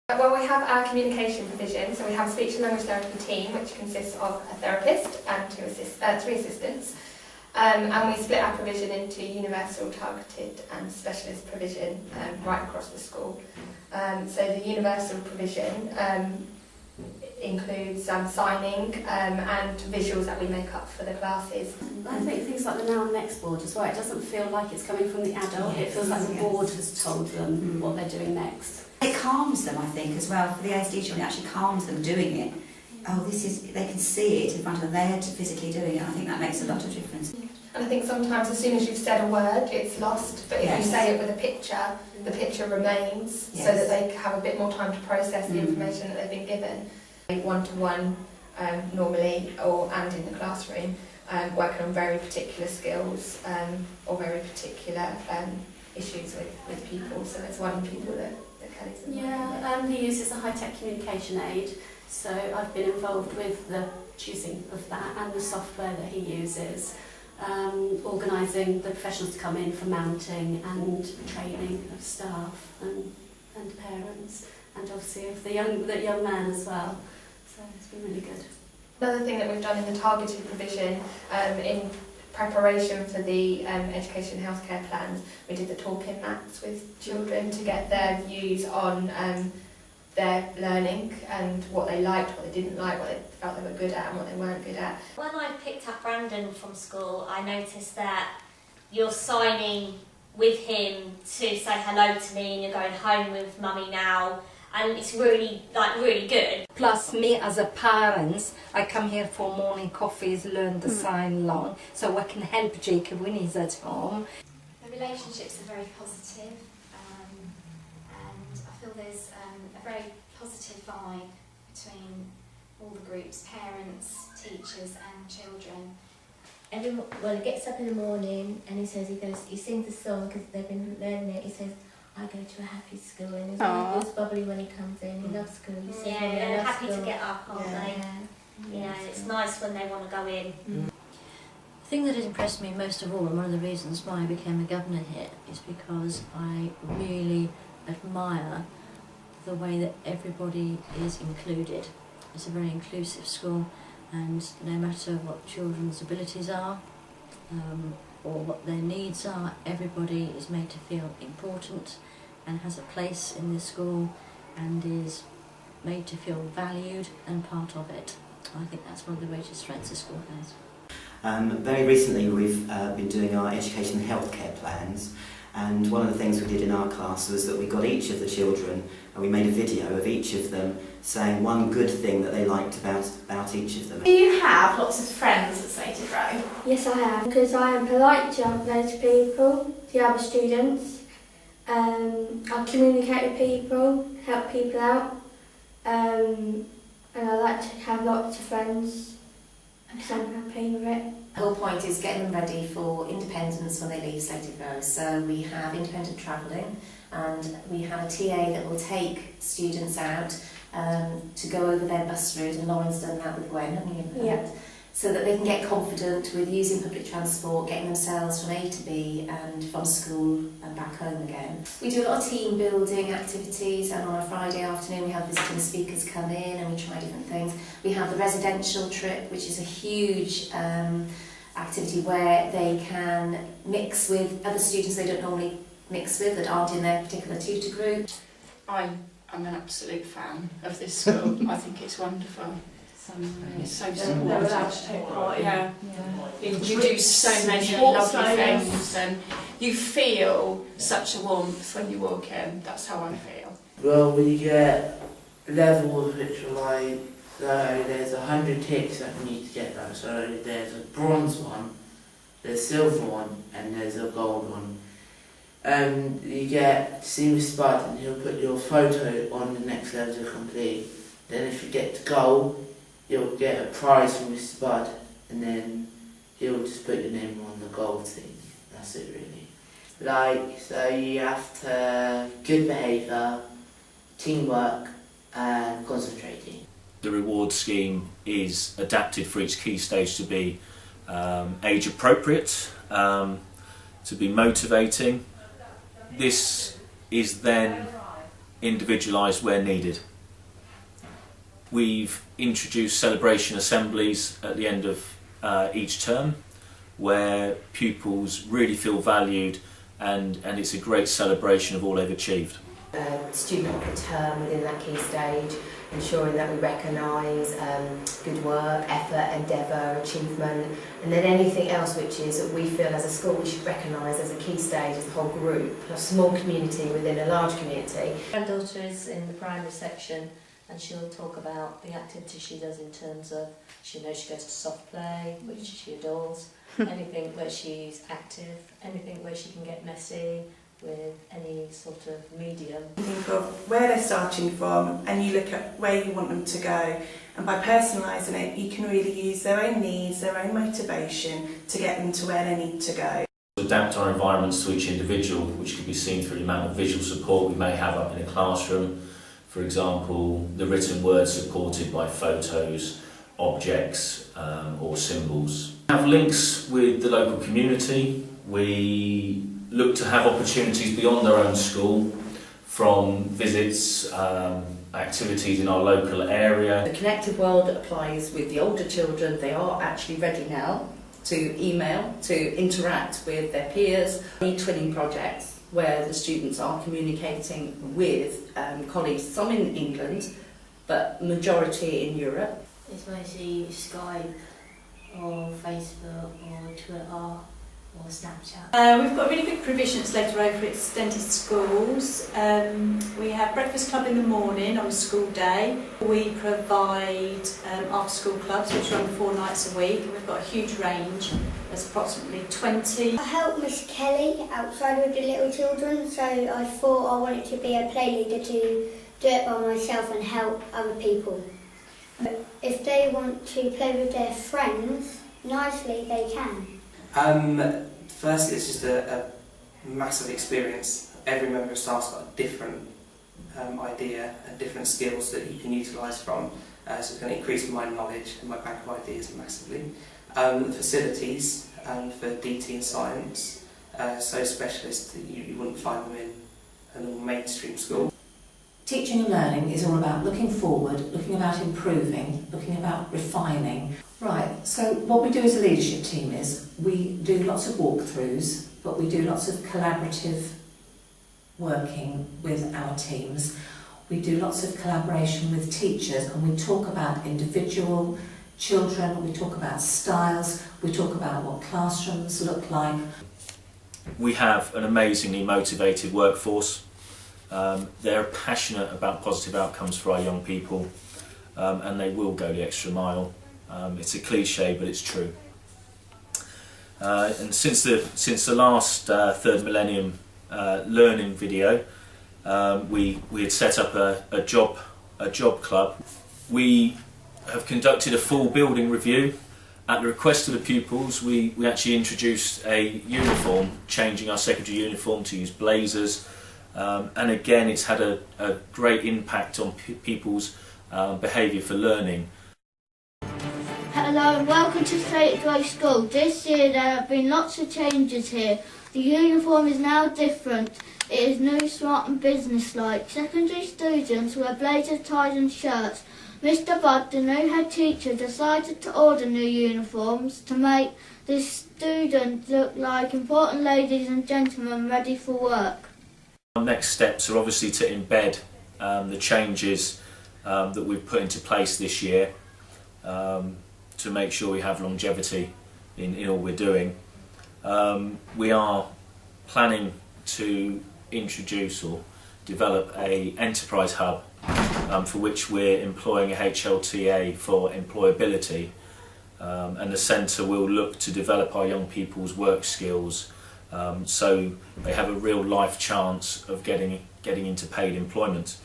Well, we have our communication provision, so we have a speech and language therapy team which consists of a therapist and three assistants, and we split our provision into universal, targeted and specialist provision right across the school. So the universal provision includes signing and visuals that we make up for the classes. I think things like the now and next board as well, it doesn't feel like it's coming from the adult, it feels like the board has told them what they're doing next. It calms them, I think, as well. For the ASD children, it actually calms them doing it. Oh, they can see it in front of them, they're physically doing it. I think that makes a lot of difference. And I think sometimes as soon as you've said a word, it's lost, but if you say it with a picture, the picture remains, so that they have a bit more time to process the information that they've been given. One-to-one, normally, and in the classroom, working on very particular skills or very particular issues with people. So there's one people that Kelly's involved he uses a high-tech communication aid, so I've been involved with the choosing of that and the software that he uses, organising the professionals to come in for mounting and training of staff and parents, and obviously of the young man as well. So it's been really good. Another thing that we've done in the targeted provision, in preparation for the education and healthcare plans, we did the talking mats with children to get their views on their learning and what they liked, what they didn't like, what they felt they were good at and what they weren't good at. When I picked up Brandon from school, I noticed that you're signing with him to say hello to me and you're going home with mummy now, and it's really good. Plus me as a parent, I come here for morning coffees, learn the sign long, so I can help Jacob when he's at home. The relationships are very positive, and I feel there's a very positive vibe between all the groups, parents, teachers and children. He gets up in the morning and he sings the song because they've been learning it. He says, I go to a happy school, and he's always bubbly when he comes in. He loves school. He says, they're happy to get up, aren't they? You know, it's nice when they want to go in. The thing that has impressed me most of all, and one of the reasons why I became a governor here, is because I really admire the way that everybody is included. It's a very inclusive school, and no matter what children's abilities are, or what their needs are, everybody is made to feel important and has a place in this school and is made to feel valued and part of it. I think that's one of the greatest strengths the school has. Very recently we've been doing our education and healthcare plans, and one of the things we did in our class was that we got each of the children and we made a video of each of them saying one good thing that they liked about each of them. Do you have lots of friends at Slated Row? Yes, I have, because I am polite to those people, the other students. I communicate with people, help people out, and I like to have lots of friends, because I'm happy with it. The whole point is getting them ready for independence when they leave Slated Row. So we have independent travelling, and we have a TA that will take students out to go over their bus route, and Lauren's done that with Gwen, haven't you? Yeah. So that they can get confident with using public transport, getting themselves from A to B and from school and back home again. We do a lot of team building activities, and on a Friday afternoon we have visiting speakers come in and we try different things. We have the residential trip, which is a huge activity where they can mix with other students they don't normally mix with, that aren't in their particular tutor group. I'm an absolute fan of this school. I think it's wonderful. It's so supportive. They're allowed to take part. Yeah. You do so many lovely things, and you feel such a warmth when you walk in. That's how I feel. Well, we get levels which are like, so there's 100 ticks that we need to get done. So there's a bronze one, there's a silver one, and there's a gold one. You get to see Mr. Bud, and he'll put your photo on the next level to complete. Then if you get to gold, you'll get a prize from Mr. Bud, and then he'll just put your name on the gold thing. That's it really. Like, so you have to good behaviour, teamwork and concentrating. The reward scheme is adapted for each key stage to be age appropriate, to be motivating. This is then individualised where needed. We've introduced celebration assemblies at the end of each term, where pupils really feel valued, and it's a great celebration of all they've achieved. Student of the term within that key stage, ensuring that we recognise good work, effort, endeavour, achievement, and then anything else which is that we feel as a school we should recognise as a key stage as a whole group, a small community within a large community. My granddaughter is in the primary section, and she'll talk about the activities she does in terms of, she knows she goes to soft play, which she adores, anything where she's active, anything where she can get messy with any sort of medium. Think of where they're starting from, and you look at where you want them to go, and by personalising it you can really use their own needs, their own motivation to get them to where they need to go. Adapt our environments to each individual, which can be seen through the amount of visual support we may have up in a classroom. For example, the written word supported by photos, objects or symbols. We have links with the local community. We look to have opportunities beyond our own school, from visits, activities in our local area. The connected world applies with the older children. They are actually ready now to email, to interact with their peers. E-twinning projects where the students are communicating with colleagues, some in England, but majority in Europe. It's mostly Skype or Facebook or Twitter or Snapchat. We've got a really good provision at Slated Row for its dentist schools. We have breakfast club in the morning on a school day. We provide after school clubs which run 4 nights a week. We've got a huge range. There's approximately 20. I help Miss Kelly outside with the little children, so I thought I wanted to be a play leader to do it by myself and help other people. If they want to play with their friends nicely, they can. Firstly, it's just a massive experience. Every member of staff's got a different idea and different skills that you can utilise from, so it's going to increase my knowledge and my bank of ideas massively. The facilities for DT and science, so specialist that you wouldn't find them in a normal mainstream school. Teaching and learning is all about looking forward, looking about improving, looking about refining. Right, so what we do as a leadership team is we do lots of walkthroughs, but we do lots of collaborative working with our teams. We do lots of collaboration with teachers, and we talk about individual children, we talk about styles, we talk about what classrooms look like. We have an amazingly motivated workforce. They're passionate about positive outcomes for our young people, and they will go the extra mile. It's a cliche, but it's true. And since the last third millennium learning video, we had set up a job club. We have conducted a full building review. At the request of the pupils, we actually introduced a uniform, changing our secondary uniform to use blazers. And again, it's had a great impact on people's behaviour for learning. Hello and welcome to Slated Row School. This year there have been lots of changes here. The uniform is now different. It is new, smart and business-like. Secondary students wear blazers, ties and shirts. Mr Budd, the new head teacher, decided to order new uniforms to make the students look like important ladies and gentlemen ready for work. Our next steps are obviously to embed the changes that we've put into place this year to make sure we have longevity in all we're doing. We are planning to introduce or develop an enterprise hub for which we're employing a HLTA for employability, and the centre will look to develop our young people's work skills so they have a real life chance of getting into paid employment.